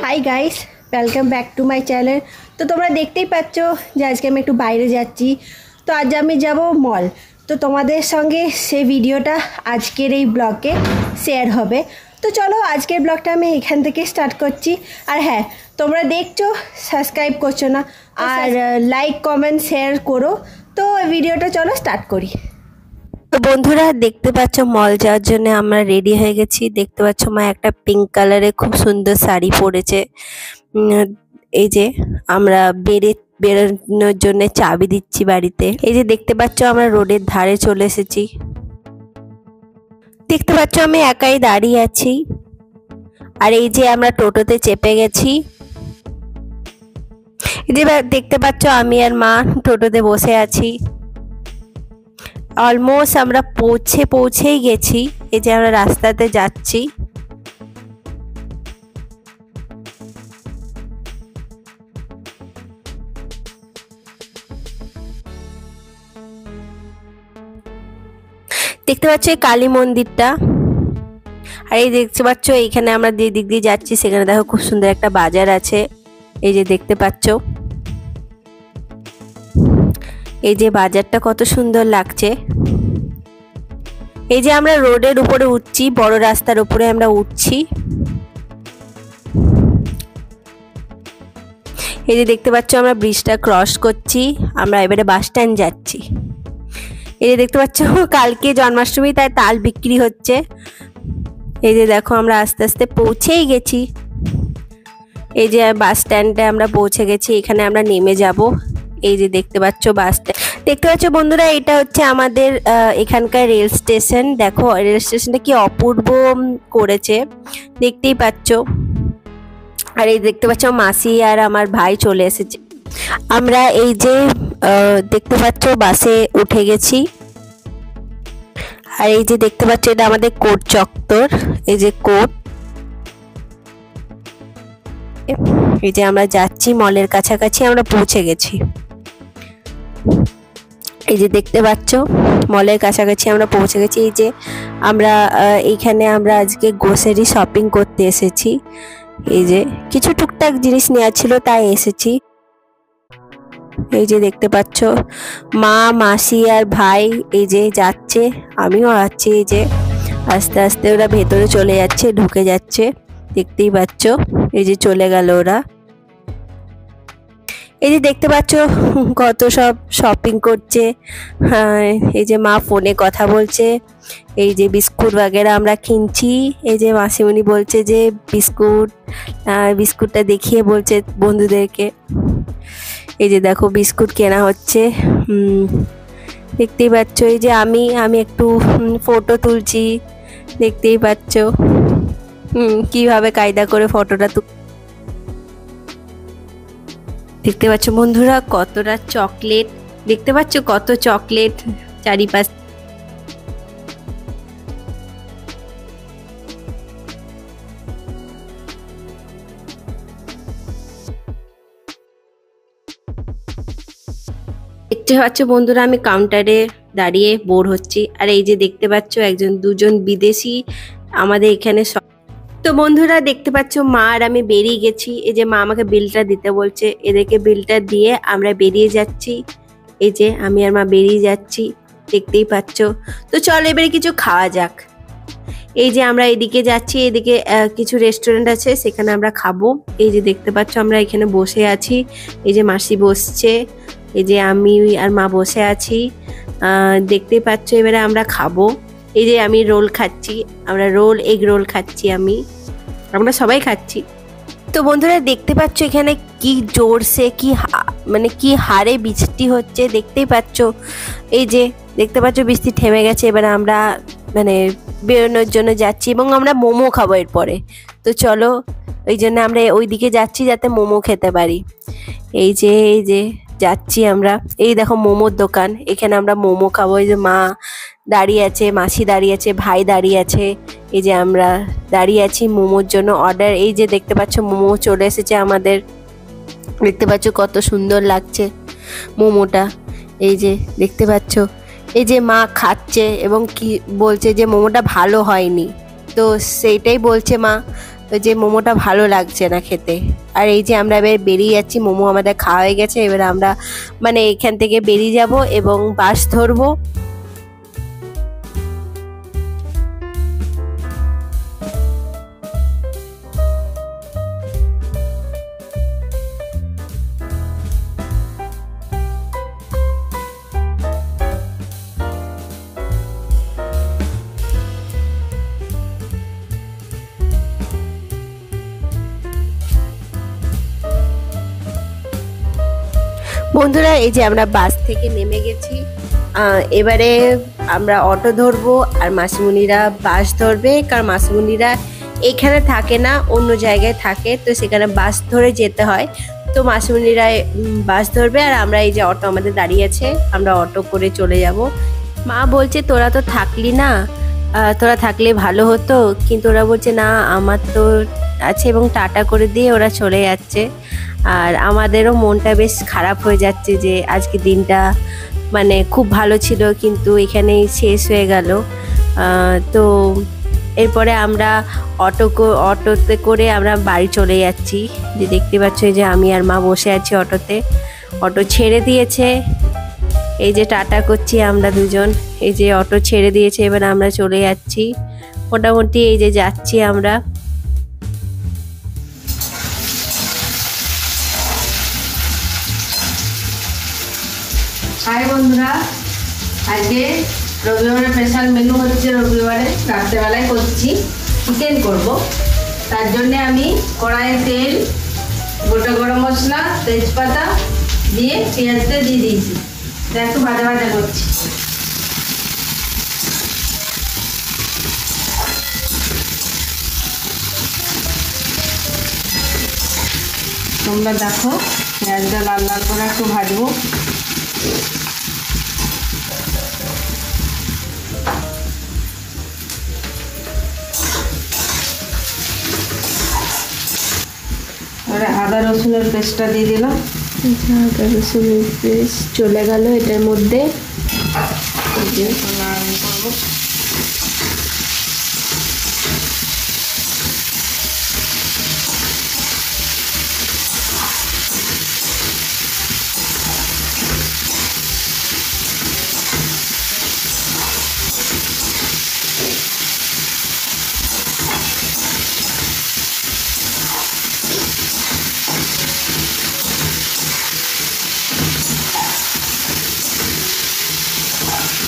Hi guys, welcome back to my channel. তো তোমরা দেখতেই পাচ্ছ যে আজকে আমি একটু বাইরে যাচ্ছি। তো আজ আমি যাব মল। তো তোমাদের সঙ্গে সেই ভিডিওটা আজকের এই ব্লগে শেয়ার হবে। তো চলো আজকের ব্লগটা আমি এখান থেকে স্টার্ট করছি। আর হ্যাঁ, তোমরা দেখছো সাবস্ক্রাইব করছো না, আর লাইক কমেন্ট শেয়ার করো। তো ভিডিওটা চলো স্টার্ট করি। তো বন্ধুরা দেখতে পাচ্ছ মল যাওয়ার জন্য আমরা রেডি হয়ে গেছি। দেখতে পাচ্ছ মা একটা পিঙ্ক কালারের খুব সুন্দর শাড়ি পরেছে। এই যে আমরা বেরোনোর জন্য চাবি দিচ্ছি বাড়িতে। এই যে দেখতে পাচ্ছ আমরা রোডের ধারে চলে এসেছি। দেখতে পাচ্ছ আমি একাই দাঁড়িয়ে আছি। আর এই যে আমরা টোটোতে চেপে গেছি। এই যে দেখতে পাচ্ছ আমি আর মা টোটোতে বসে আছি। অলমোস্ট আমরা পৌঁছেই গেছি। এই যে আমরা রাস্তাতে যাচ্ছি। দেখতে পাচ্ছ এই কালী মন্দিরটা। আর এই দেখতে পাচ্ছ এইখানে আমরা যে দিক দিয়ে যাচ্ছি সেখানে দেখো খুব সুন্দর একটা বাজার আছে। এই যে দেখতে পাচ্ছ, এই যে বাজারটা কত সুন্দর লাগছে। এই যে আমরা রোডের উপরে উঠছি, বড় রাস্তার উপরে আমরা উঠছি। এই যে দেখতে পাচ্ছ আমরা ব্রিজটা ক্রস করছি। আমরা এবারে বাস স্ট্যান্ড যাচ্ছি। এই যে দেখতে পাচ্ছ কালকে জন্মাষ্টমী, তাই তাল বিক্রি হচ্ছে। এই যে দেখো আমরা আস্তে আস্তে পৌঁছেই গেছি। এই যে বাস স্ট্যান্ডে আমরা পৌঁছে গেছি, এখানে আমরা নেমে যাব। এই যে দেখতে পাচ্ছ বাস স্ট্যান্ড। দেখতে পাচ্ছ বন্ধুরা, এটা হচ্ছে আমাদের এখানকার রেল স্টেশন। দেখো রেল স্টেশনটা কি অপূর্ব করেছে, দেখতেই পাচ্ছ। আর এই দেখতে পাচ্ছ মাসি আর আমার ভাই চলে এসেছে। আমরা এই যে দেখতে পাচ্ছ বাসে উঠে গেছি। আর এই যে দেখতে পাচ্ছ এটা আমাদের কোর্ট চত্বর। এই যে কোর্ট। এই যে আমরা যাচ্ছি মলের কাছাকাছি, আমরা পৌঁছে গেছি। এই যে দেখতে পাচ্ছ মলের কাছাকাছি আমরা পৌঁছে গেছি। এই যে আমরা এইখানে আমরা আজকে গ্রোসারি শপিং করতে এসেছি। এই যে কিছু টুকটাক জিনিস নেওয়া ছিল তাই এসেছি। এই যে দেখতে পাচ্ছ মা, মাসি আর ভাই এই যে যাচ্ছে, আমিও আছি। এই যে আস্তে আস্তে ওরা ভেতরে চলে যাচ্ছে, ঢুকে যাচ্ছে, দেখতেই পাচ্ছ। এই যে চলে গেল ওরা। এই যে দেখতে পাচ্ছ কত সব শপিং করছে। এই যে মা ফোনে কথা বলছে। এই যে বিস্কুট বাগেরা আমরা কিনছি। এই যে মাসিমণি বলছে যে বিস্কুটটা দেখিয়ে বলছে বন্ধুদেরকে। এই যে দেখো বিস্কুট কেনা হচ্ছে। দেখতেই পাচ্ছ। এই যে আমি একটু ফটো তুলছি, দেখতেই পাচ্ছ কিভাবে কায়দা করে ফটোটা দেখতে পাচ্ছ বন্ধুরা কতটা চকলেট। দেখতে পাচ্ছ কত চকলেট চারিপাশ। দেখতে পাচ্ছ বন্ধুরা আমি কাউন্টারে দাঁড়িয়ে বোর হচ্ছি। আর এই যে দেখতে পাচ্ছ দুজন বিদেশি আমাদের এখানে। তো বন্ধুরা দেখতে পাচ্ছ মা আর আমি বেরিয়ে গেছি। এই যে মা আমাকে বিলটা দিতে বলছে, এদেরকে বিলটা দিয়ে আমরা বেরিয়ে যাচ্ছি। এই যে আমি আর মা বেরিয়ে যাচ্ছি, দেখতেই পাচ্ছ। তো চলো এবারে কিছু খাওয়া যাক। এই যে আমরা এদিকে যাচ্ছি, এদিকে কিছু রেস্টুরেন্ট আছে, সেখানে আমরা খাবো। এই যে দেখতে পাচ্ছ আমরা এখানে বসে আছি। এই যে মাসি বসছে, এই যে আমি আর মা বসে আছি, দেখতেই পাচ্ছ। এবারে আমরা খাবো। এই যে আমি রোল খাচ্ছি, আমরা এগ রোল খাচ্ছি, আমরা সবাই খাচ্ছি। তো বন্ধুরা দেখতে পাচ্ছ এখানে কি জোরসে কি হারে বৃষ্টি হচ্ছে, দেখতেই পাচ্ছ। এই যে দেখতে পাচ্ছ বৃষ্টি থেমে গেছে। এবার আমরা বেরোনোর জন্য যাচ্ছি এবং আমরা মোমো খাবো এরপরে। তো চলো ওই জন্য আমরা ওই দিকে যাচ্ছি যাতে মোমো খেতে পারি। এই যে যাচ্ছি আমরা। এই দেখো মোমোর দোকান, এখানে আমরা মোমো খাবো। এই যে মা দাঁড়িয়ে আছে, মাসি দাঁড়িয়ে আছে, ভাই দাঁড়িয়ে আছে। এই যে আমরা দাঁড়িয়ে আছি মোমোর জন্য অর্ডার। এই যে দেখতে পাচ্ছ মোমো চলে এসেছে আমাদের। দেখতে পাচ্ছ কত সুন্দর লাগছে মোমোটা। এই যে দেখতে পাচ্ছ এই যে মা খাচ্ছে এবং কি বলছে যে মোমোটা ভালো হয়নি, তো সেইটাই বলছে মা যে মোমোটা ভালো লাগছে না খেতে। আর এই যে আমরা এবার বেরিয়ে যাচ্ছি, মোমো আমাদের খাওয়া হয়ে গেছে, এবার আমরা মানে এখান থেকে বেরিয়ে যাব এবং বাস ধরবো। বন্ধুরা এই যে আমরা বাস থেকে নেমে গেছি, এবারে আমরা অটো ধরবো আর মাসিমণিরা বাস ধরবে, কারণ মাসিমণিরা এখানে থাকে না, অন্য জায়গায় থাকে, তো সেখানে বাস ধরে যেতে হয়। তো মাসিমণিরা বাস ধরবে আর আমরা এই যে অটো আমাদের দাঁড়িয়ে আছে, আমরা অটো করে চলে যাব। মা বলছে তোরা তো থাকলি না, তোরা থাকলে ভালো হতো, কিন্তু ওরা বলছে না আমার তো আছে, এবং টাটা করে দিয়ে ওরা চলে যাচ্ছে। আর আমাদেরও মনটা বেশ খারাপ হয়ে যাচ্ছে যে আজকে দিনটা মানে খুব ভালো ছিল কিন্তু এখানেই শেষ হয়ে গেল। তো এরপরে আমরা অটোতে করে আমরা বাড়ি চলে যাচ্ছি। যে দেখতে পাচ্ছ এই যে আমি আর মা বসে আছি অটোতে, অটো ছেড়ে দিয়েছে, এই যে টাটা করছি আমরা দুজন, এই যে অটো ছেড়ে দিয়েছে, এবার আমরা চলে যাচ্ছি, মোটামুটি এই যে যাচ্ছি আমরা। হাই বন্ধুরা, আজকে রবিবারের স্পেশাল মেনু হচ্ছে, রবিবারে রাত্রেবেলায় করছি চিকেন করব। তার জন্যে আমি কড়াইয়ে তেল, গোটা গরম মশলা, তেজপাতা দিয়ে পেঁয়াজটা দিয়ে দিয়েছি, একটু ভাজা ভাজা করছি। তোমরা দেখো পেঁয়াজটা লাল লাল করে একটু ভাজবো। এবারে আদা রসুনের পেস্টটা দিয়ে দিলাম, আদা রসুনের পেস্ট চলে গেল এটার মধ্যে। করবো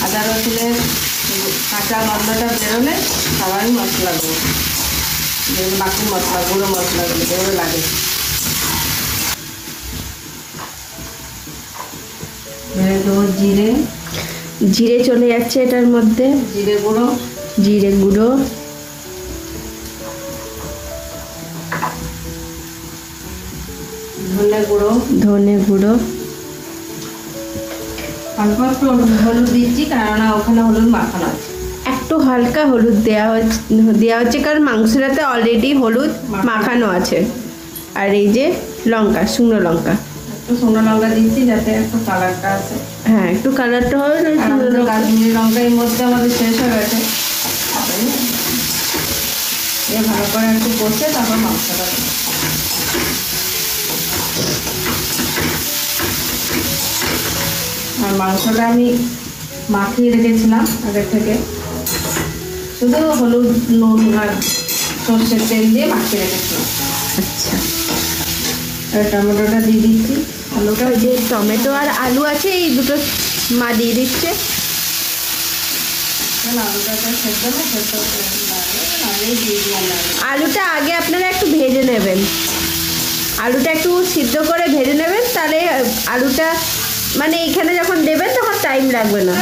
আদা রসুনের কাঁচা গন্ধটা বেরোলে সবাই মশলা দেবো, যেগুলো বাকি মশলা, গুঁড়ো মশলাগুলো যেগুলো লাগে। দেবো জিরে, জিরে চলে যাচ্ছে এটার মধ্যে, জিরে গুঁড়ো, জিরে গুঁড়ো, ধনে গুঁড়ো, ধনে গুঁড়ো, অল্প একটু হলুদ দিচ্ছি, কেননা ওখানে হলুদ মাখানো আছে। একটু হালকা হলুদ দেওয়া হচ্ছে কারণ মাংসটাতে অলরেডি হলুদ মাখানো আছে। আর এই যে লঙ্কা, শুকনো লঙ্কা, একটু শুকনো লঙ্কা দিচ্ছি যাতে একটু কালারটা আসে। হ্যাঁ, একটু কালারটা হবে। কাশ্মীরি লঙ্কা এর মধ্যে আমাদের শেষ হয়ে গেছে, এ ভালো করে একটু কষে তারপর মাংসটা দেবো। আর মাংসটা আমি মাখিয়ে রেখেছিলাম আগের থেকে, শুধু হলুদ, নুন আর সর্ষের তেল দিয়ে মাখিয়ে রেখেছিলাম। আচ্ছা, আর টমেটোটা দিয়ে দিচ্ছি। আলুটা, ওই যে টমেটো আর আলু আছে এই দুটো মা দিয়ে দিচ্ছে। আলুটা আগে আপনারা একটু ভেজে নেবেন, আলুটা একটু সিদ্ধ করে ভেজে নেবেন, তাহলে আলুটা মানে এখানে যখন দেবেন তখন টাইম লাগবে না।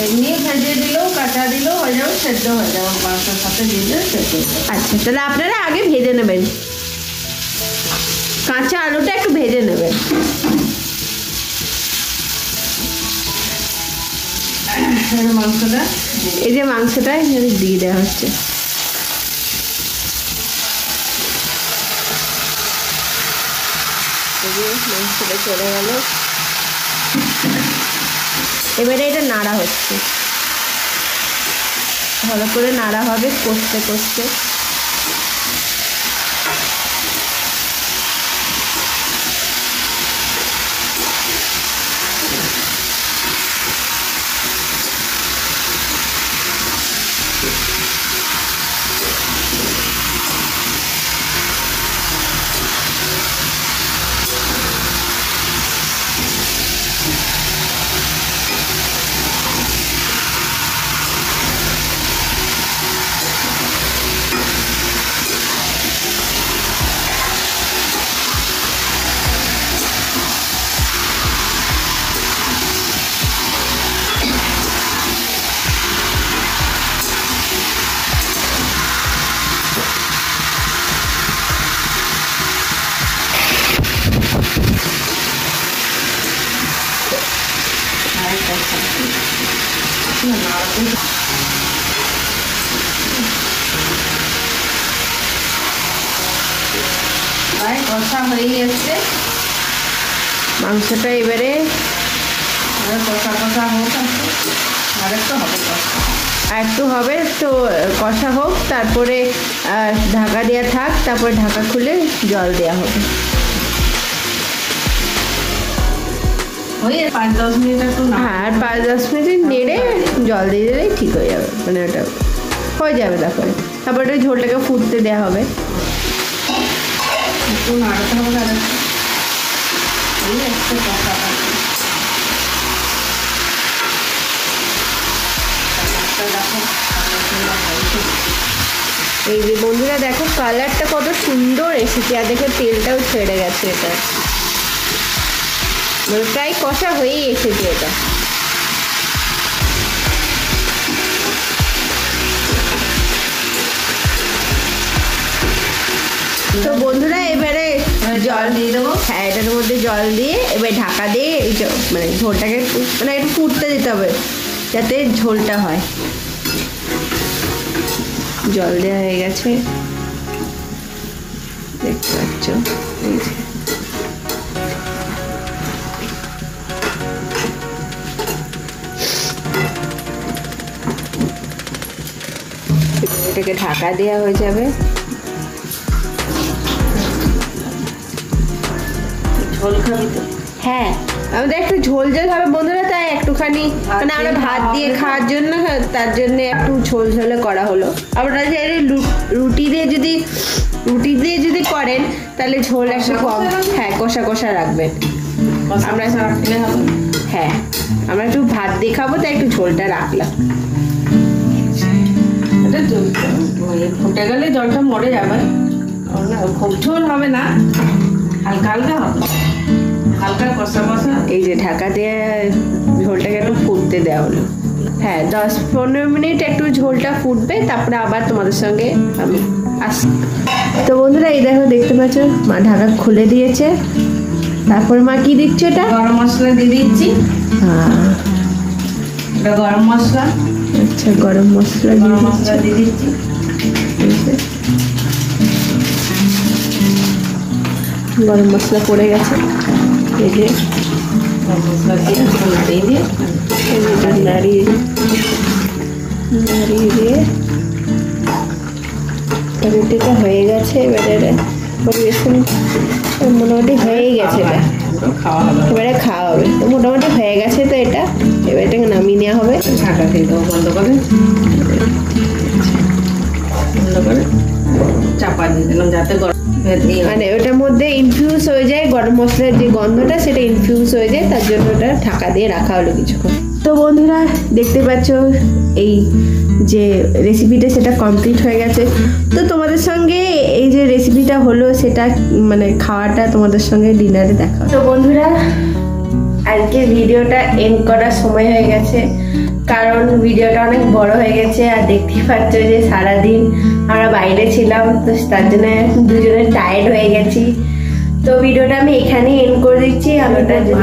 এমনি ভেজে দিলেও, কাঁচা দিলেও হয়ে যাবে, সেদ্ধ হয়ে যাবে, মাংসের সাথে দিলে সেদ্ধ হয়ে যাবে। আচ্ছা, তাহলে আপনারা আগে ভেজে নেবেন, কাঁচা আলুটা একটু ভেজে নেবেন। মাংসটা, এই যে মাংসটা এখানে দিয়ে দেওয়া হচ্ছে। মাংসটা চলে গেল, এবারে এটা নাড়া হচ্ছে, ভালো করে নাড়া হবে কষতে কষতে। কষা হয়ে যাচ্ছে মাংসটা, এবারে কষা কষা হোক, আর একটু হবে কষা, আর একটু হবে তো কষা হোক, তারপরে ঢাকা দেওয়া থাক, তারপরে ঢাকা খুলে জল দেওয়া হবে। ওই 5-10 মিনিট একটু, হ্যাঁ, আর 5-10 মিনিট নেড়ে জল দিয়ে দিলেই ঠিক হয়ে যাবে, মানে ওটা হয়ে যাবে। তারপরে ওটা ঝোলটাকে ফুটতে দেওয়া হবে। একটু নাড়াতে হবে, আর একটু কষা এই যে বন্ধুরা দেখো কালারটা কত সুন্দর এসেছে, আর দেখো তেলটাও ছেড়ে গেছে, এটা মানে প্রায় কষা হয়েই এসেছে এটা। তো বন্ধুরা এবারে জল দিয়ে দেবো। হ্যাঁ, এটার মধ্যে জল দিয়ে এবার ঢাকা দিয়ে এই মানে ঝোলটাকে মানে একটু ফুটতে দিতে হবে যাতে ঝোলটা হয়। জল দেওয়া হয়ে গেছে, দেখতে পাচ্ছ। এই যে এটাকে ঢাকা দেওয়া হয়ে যাবে। ঝোল খাবি তো? হ্যাঁ, আমাদের একটু ঝোল ঝোল হবে বন্ধুরা, তাই একটুখানি মানে আমরা ভাত দিয়ে খাওয়ার জন্য, তার জন্য একটু ঝোল ঝোলে করা হলো। আপনারা যে রুটি দিয়ে যদি করেন তাহলে ঝোল একটু কম, হ্যাঁ কষা কষা রাখবেন। আমরা রাখলে হবে। হ্যাঁ, আমরা একটু ভাত দিয়ে খাবো, তাই একটু ঝোলটা রাখলাম। এটা ফুটে গেলে জলটা মরে যাবে, খুব ঝোল হবে না, হালকা হালকা হবে, হালকা কষা কষা। এই যে ঢাকা দিয়ে ঝোলটাকে একটু ফুটতে দেওয়া হলো। হ্যাঁ, 10-15 মিনিট একটু ঝোলটা ফুটবে, তারপরে আবার তোমাদের সঙ্গে আমি আসি। তো বন্ধুরা এই দেখো, দেখতে পাচ্ছ মা ঢাকা খুলে দিয়েছে। তারপর মা কি দিচ্ছে? এটা গরম মশলা দিয়ে দিচ্ছি। হ্যাঁ, এটা গরম মশলা। আচ্ছা, গরম মশলা দিয়ে দিচ্ছি। গরম মশলা পড়ে গেছে। এই যে গরম মশলা দিয়ে নাড়িয়ে দিয়ে রুটিটা হয়ে গেছে। এবারে পরিবেশন মোটামুটি হয়েই গেছে, এটা খাওয়া হবে, এবারে খাওয়া হবে। তো মোটামুটি হয়ে গেছে, তো এটা এবার এটাকে নামিয়ে নেওয়া হবে। ঢাকা দিয়ে দেবো, বন্ধ করে চাপা দিয়ে দিলাম যাতে মানে ওটার মধ্যে ইনফিউজ হয়ে যায়, গরম মশলার যে গন্ধটা সেটা ইনফিউজ হয়ে যায়, তার জন্য ওটা ঢাকা দিয়ে রাখা হলো কিছুক্ষণ। তো বন্ধুরা দেখতে পাচ্ছ এই যে রেসিপিটা সেটা কমপ্লিট হয়ে গেছে। তো তোমাদের সঙ্গে এই যে রেসিপিটা হলো সেটা মানে খাওয়াটা তোমাদের সঙ্গে ডিনারে দেখা। তো বন্ধুরা আজকে ভিডিওটা এন্ড করার সময় হয়ে গেছে, কারণ ভিডিওটা অনেক বড় হয়ে গেছে। আর দেখতেই পাচ্ছ যে সারাদিন আমরা বাইরে ছিলাম, তো তার জন্য দুজনে টায়ার্ড হয়ে গেছি। তো ভিডিওটা আমি এখানেই এন্ড করে দিচ্ছি। আমারটা যদি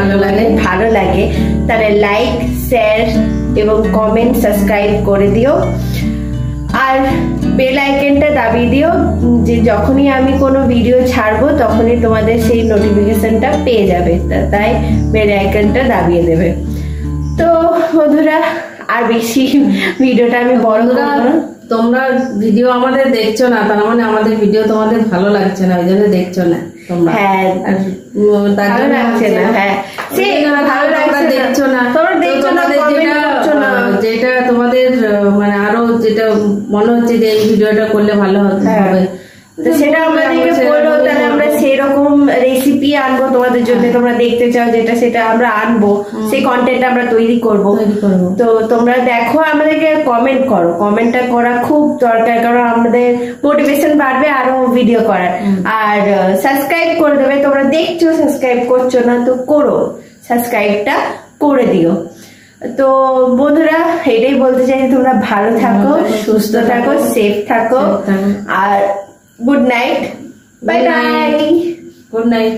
ভালো লাগে তাহলে লাইক, শেয়ার এবং কমেন্ট, সাবস্ক্রাইব করে দিও। আর বেল আইকনটা দাবিয়ে দিও, যে যখনই আমি কোনো ভিডিও ছাড়বো তখনই তোমাদের সেই নোটিফিকেশনটা পেয়ে যাবে, তাই বেল আইকনটা দাবিয়ে দেবে। তো বন্ধুরা আর বেশি ভিডিওটা আমি বড় করব না। তোমরা ভিডিও আমাদের দেখছো না, তার মানে আমাদের ভিডিও তোমাদের ভালো লাগছে না, ওই জন্য দেখছো না তোমরা। হ্যাঁ, আর তার ভালো জন্য লাগছে না। হ্যাঁ, সেই ভালো লাগছে দেখছো না, তোমরা দেখছো না, যেটা তোমাদের মানে আরো যেটা মনে হচ্ছে যে এই ভিডিওটা করলে ভালো হবে, তো সেটা আমাদেরকে বলো, তাহলে আমরা সেরকম রেসিপি আনবো তোমাদের জন্য। তোমরা দেখতে চাও যেটা, সেটা আমরা আনবো, সেই কন্টেন্ট আমরা তৈরি করব। তো তোমরা দেখো, আমাদেরকে কমেন্ট করো, কমেন্টটা করা খুব দরকার, কারণ আমাদের মোটিভেশন বাড়বে আরো ভিডিও করার। আর সাবস্ক্রাইব করে দেবে, তোমরা দেখছো সাবস্ক্রাইব করছো না, তো করো, সাবস্ক্রাইবটা করে দিও। তো বন্ধুরা এটাই বলতে চাই, তোমরা ভালো থাকো, সুস্থ থাকো, সেফ থাকো, আর good night, bye bye, good night.